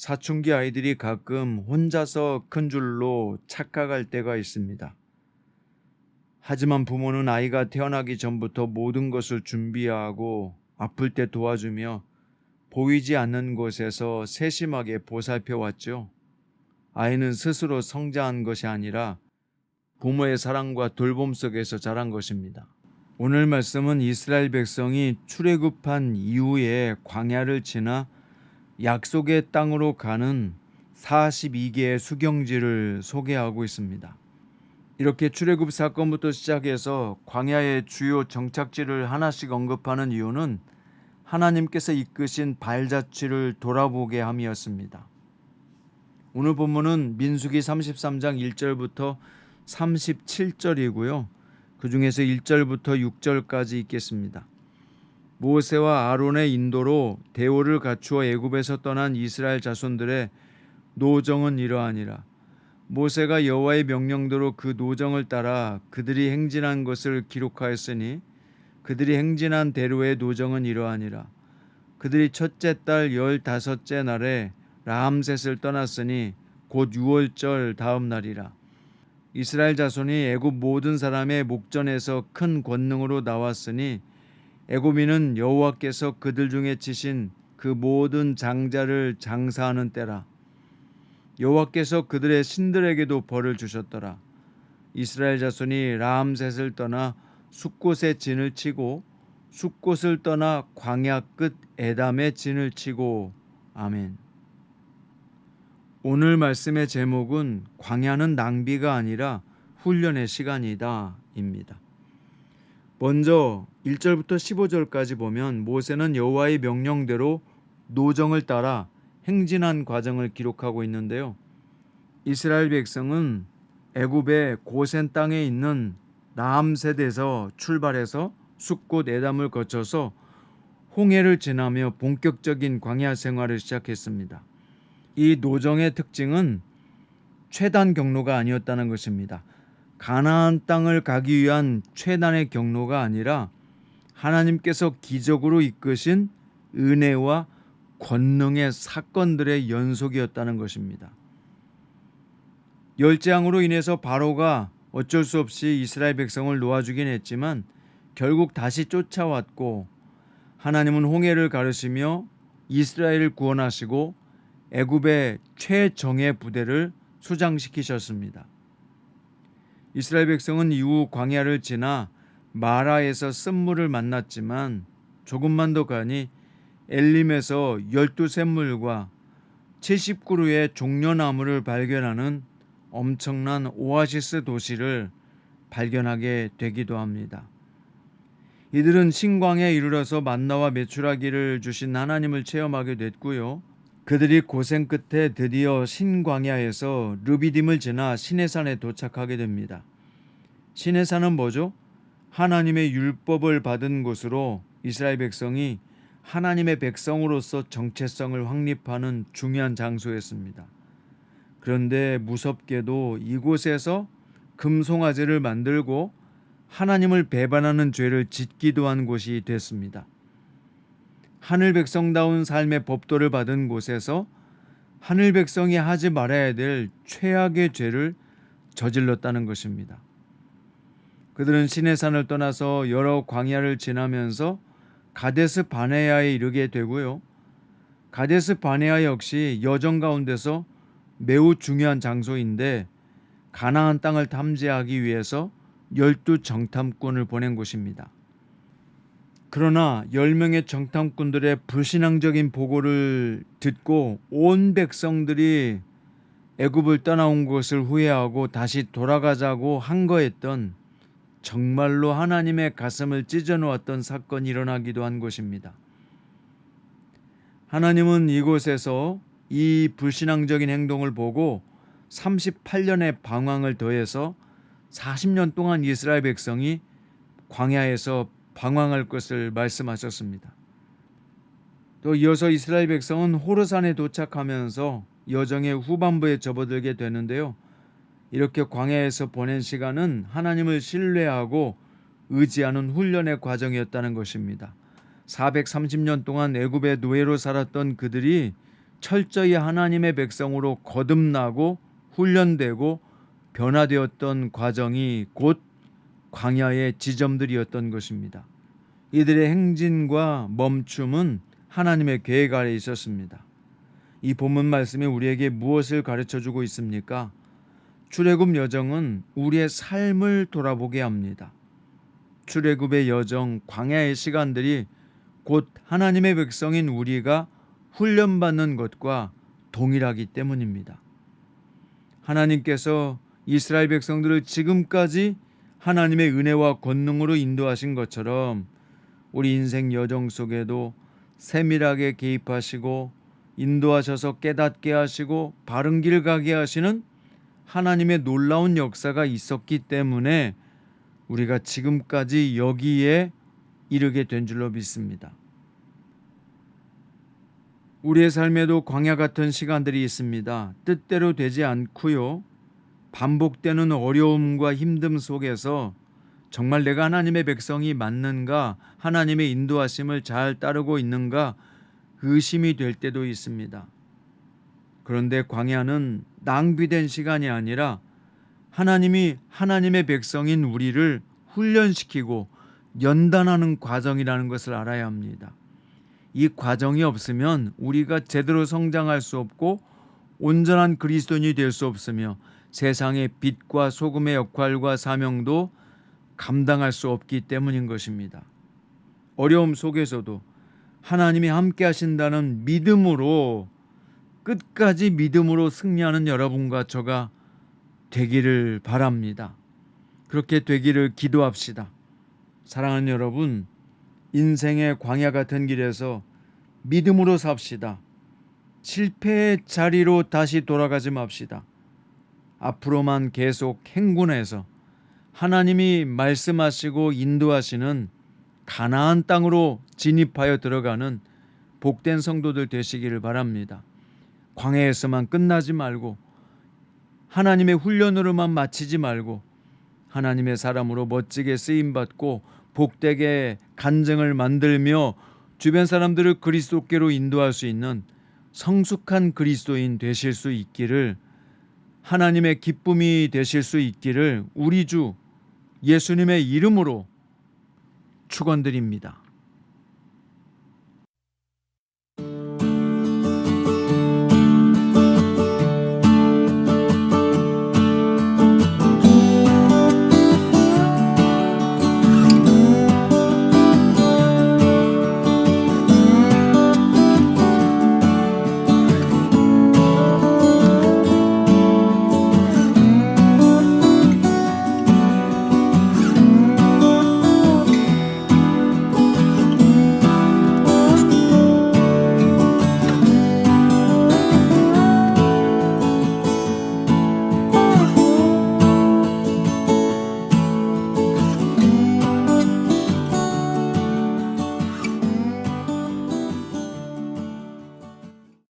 사춘기 아이들이 가끔 혼자서 큰 줄로 착각할 때가 있습니다. 하지만 부모는 아이가 태어나기 전부터 모든 것을 준비하고 아플 때 도와주며 보이지 않는 곳에서 세심하게 보살펴 왔죠. 아이는 스스로 성장한 것이 아니라 부모의 사랑과 돌봄 속에서 자란 것입니다. 오늘 말씀은 이스라엘 백성이 출애굽한 이후에 광야를 지나 약속의 땅으로 가는 42개의 수경지를 소개하고 있습니다. 이렇게 출애굽 사건부터 시작해서 광야의 주요 정착지를 하나씩 언급하는 이유는 하나님께서 이끄신 발자취를 돌아보게 함이었습니다. 오늘 본문은 민수기 33장 1절부터 37절이고요. 그 중에서 1절부터 6절까지 읽겠습니다. 모세와 아론의 인도로 대오를 갖추어 애굽에서 떠난 이스라엘 자손들의 노정은 이러하니라. 모세가 여호와의 명령대로 그 노정을 따라 그들이 행진한 것을 기록하였으니 그들이 행진한 대로의 노정은 이러하니라. 그들이 첫째 달 15째 날에 라암셋을 떠났으니 곧 6월절 다음 날이라. 이스라엘 자손이 애굽 모든 사람의 목전에서 큰 권능으로 나왔으니 애굽인은 여호와께서 그들 중에 치신 그 모든 장자를 장사하는 때라. 여호와께서 그들의 신들에게도 벌을 주셨더라. 이스라엘 자손이 라암셋을 떠나 숫곳에 진을 치고 숫곳을 떠나 광야 끝 에담에 진을 치고. 아멘. 오늘 말씀의 제목은 광야는 낭비가 아니라 훈련의 시간이다 입니다. 먼저 1절부터 15절까지 보면 모세는 여호와의 명령대로 노정을 따라 행진한 과정을 기록하고 있는데요. 이스라엘 백성은 애굽의 고센 땅에 있는 라암셋에서 출발해서 숫곳 에담을 거쳐서 홍해를 지나며 본격적인 광야 생활을 시작했습니다. 이 노정의 특징은 최단 경로가 아니었다는 것입니다. 가나안 땅을 가기 위한 최단의 경로가 아니라 하나님께서 기적으로 이끄신 은혜와 권능의 사건들의 연속이었다는 것입니다. 열재앙으로 인해서 바로가 어쩔 수 없이 이스라엘 백성을 놓아주긴 했지만 결국 다시 쫓아왔고 하나님은 홍해를 가르시며 이스라엘을 구원하시고 애굽의 최정예 부대를 수장시키셨습니다. 이스라엘 백성은 이후 광야를 지나 마라에서 쓴물을 만났지만 조금만 더 가니 엘림에서 12샘물과 70그루의 종려나무를 발견하는 엄청난 오아시스 도시를 발견하게 되기도 합니다. 이들은 신광야에 이르러서 만나와 메추라기를 주신 하나님을 체험하게 됐고요. 그들이 고생 끝에 드디어 신광야에서 르비딤을 지나 시내산에 도착하게 됩니다. 시내산은 뭐죠? 하나님의 율법을 받은 곳으로 이스라엘 백성이 하나님의 백성으로서 정체성을 확립하는 중요한 장소였습니다. 그런데 무섭게도 이곳에서 금송아지를 만들고 하나님을 배반하는 죄를 짓기도 한 곳이 됐습니다. 하늘 백성다운 삶의 법도를 받은 곳에서 하늘 백성이 하지 말아야 될 최악의 죄를 저질렀다는 것입니다. 그들은 시내산을 떠나서 여러 광야를 지나면서 가데스 바네아에 이르게 되고요. 가데스 바네아 역시 여정 가운데서 매우 중요한 장소인데 가나안 땅을 탐지하기 위해서 12정탐꾼을 보낸 곳입니다. 그러나 10명의 정탐꾼들의 불신앙적인 보고를 듣고 온 백성들이 애굽을 떠나온 것을 후회하고 다시 돌아가자고 항거했던 정말로 하나님의 가슴을 찢어놓았던 사건이 일어나기도 한 것입니다. 하나님은 이곳에서 이 불신앙적인 행동을 보고 38년의 방황을 더해서 40년 동안 이스라엘 백성이 광야에서 방황할 것을 말씀하셨습니다. 또 이어서 이스라엘 백성은 호르산에 도착하면서 여정의 후반부에 접어들게 되는데요. 이렇게 광야에서 보낸 시간은 하나님을 신뢰하고 의지하는 훈련의 과정이었다는 것입니다. 430년 동안 애굽의 노예로 살았던 그들이 철저히 하나님의 백성으로 거듭나고 훈련되고 변화되었던 과정이 곧 광야의 지점들이었던 것입니다. 이들의 행진과 멈춤은 하나님의 계획 아래 있었습니다. 이 본문 말씀이 우리에게 무엇을 가르쳐주고 있습니까? 출애굽 여정은 우리의 삶을 돌아보게 합니다. 출애굽의 여정, 광야의 시간들이 곧 하나님의 백성인 우리가 훈련받는 것과 동일하기 때문입니다. 하나님께서 이스라엘 백성들을 지금까지 하나님의 은혜와 권능으로 인도하신 것처럼 우리 인생 여정 속에도 세밀하게 개입하시고 인도하셔서 깨닫게 하시고 바른 길 가게 하시는 하나님의 놀라운 역사가 있었기 때문에 우리가 지금까지 여기에 이르게 된 줄로 믿습니다. 우리의 삶에도 광야 같은 시간들이 있습니다. 뜻대로 되지 않고요. 반복되는 어려움과 힘듦 속에서 정말 내가 하나님의 백성이 맞는가, 하나님의 인도하심을 잘 따르고 있는가 의심이 될 때도 있습니다. 그런데 광야는 낭비된 시간이 아니라 하나님이 하나님의 백성인 우리를 훈련시키고 연단하는 과정이라는 것을 알아야 합니다. 이 과정이 없으면 우리가 제대로 성장할 수 없고 온전한 그리스도인이 될 수 없으며 세상의 빛과 소금의 역할과 사명도 감당할 수 없기 때문인 것입니다. 어려움 속에서도 하나님이 함께 하신다는 믿음으로 끝까지 믿음으로 승리하는 여러분과 저가 되기를 바랍니다. 그렇게 되기를 기도합시다. 사랑하는 여러분, 인생의 광야 같은 길에서 믿음으로 삽시다. 실패의 자리로 다시 돌아가지 맙시다. 앞으로만 계속 행군해서 하나님이 말씀하시고 인도하시는 가나안 땅으로 진입하여 들어가는 복된 성도들 되시기를 바랍니다. 광야에서만 끝나지 말고 하나님의 훈련으로만 마치지 말고 하나님의 사람으로 멋지게 쓰임받고 복되게 간증을 만들며 주변 사람들을 그리스도께로 인도할 수 있는 성숙한 그리스도인 되실 수 있기를, 하나님의 기쁨이 되실 수 있기를 우리 주 예수님의 이름으로 축원드립니다.